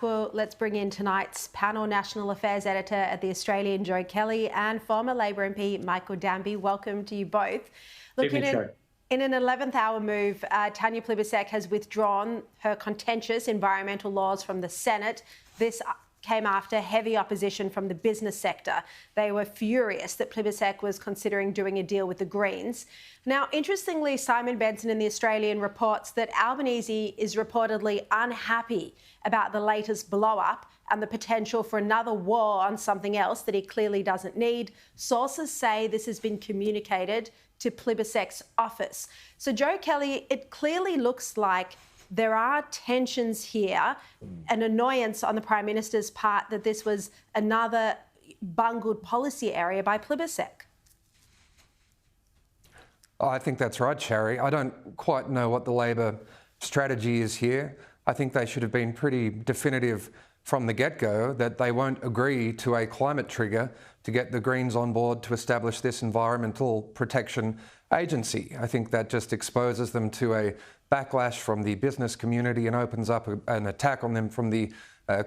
Well, let's bring in tonight's panel National Affairs Editor at the Australian, Joe Kelly, and former Labor MP Michael Danby. Welcome to you both. Look, in an 11th-hour move, Tanya Plibersek has withdrawn her contentious environmental laws from the Senate. This came after heavy opposition from the business sector. They were furious that Plibersek was considering doing a deal with the Greens. Now, interestingly, Simon Benson in the Australian reports that Albanese is reportedly unhappy about the latest blow-up and the potential for another war on something else that he clearly doesn't need. Sources say this has been communicated to Plibersek's office. So, Joe Kelly, it clearly looks like there are tensions here, an annoyance on the Prime Minister's part that this was another bungled policy area by Plibersek. I think that's right, Sharri. I don't quite know what the Labor strategy is here. I think they should have been pretty definitive from the get-go that they won't agree to a climate trigger to get the Greens on board to establish this environmental protection agency. I think that just exposes them to a backlash from the business community and opens up an attack on them from the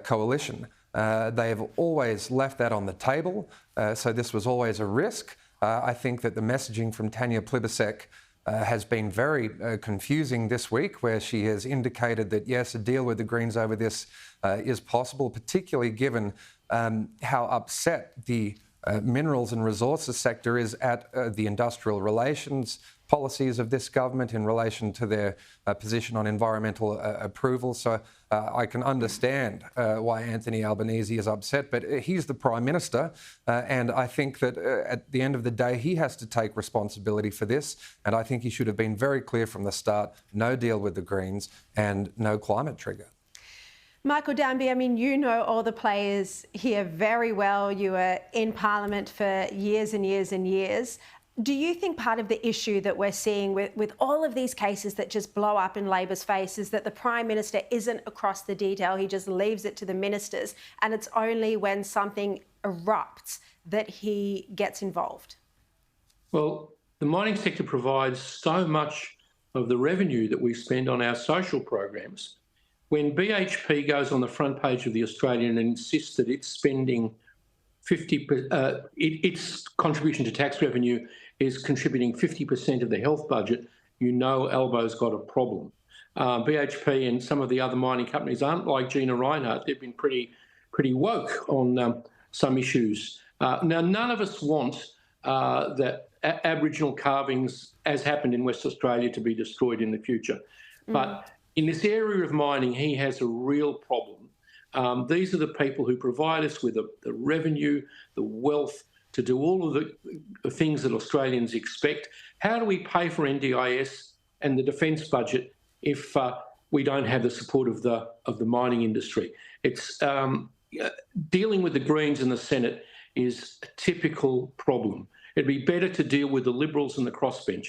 coalition. They have always left that on the table, so this was always a risk. I think that the messaging from Tanya Plibersek has been very confusing this week, where she has indicated that, yes, a deal with the Greens over this is possible, particularly given how upset the minerals and resources sector is at the industrial relations policies of this government in relation to their position on environmental approval. So I can understand why Anthony Albanese is upset, but he's the Prime Minister, and I think that at the end of the day, he has to take responsibility for this, and I think he should have been very clear from the start: no deal with the Greens and no climate trigger. Michael Danby, I mean, you know all the players here very well. You were in Parliament for years and years and years. Do you think part of the issue that we're seeing with all of these cases that just blow up in Labor's face is that the Prime Minister isn't across the detail? He just leaves it to the ministers, and it's only when something erupts that he gets involved? Well, the mining sector provides so much of the revenue that we spend on our social programs. When BHP goes on the front page of the Australian and insists that it's spending its contribution to tax revenue is contributing 50% of the health budget, you know Albo's got a problem. BHP and some of the other mining companies aren't like Gina Reinhardt. They've been pretty woke on some issues. Now, none of us want that Aboriginal carvings, as happened in West Australia, to be destroyed in the future. But in this area of mining, he has a real problem. These are the people who provide us with the revenue, the wealth, to do all of the things that Australians expect. How do we pay for NDIS and the defence budget if we don't have the support of the mining industry? It's dealing with the Greens in the Senate is a typical problem. It'd be better to deal with the Liberals and the crossbench.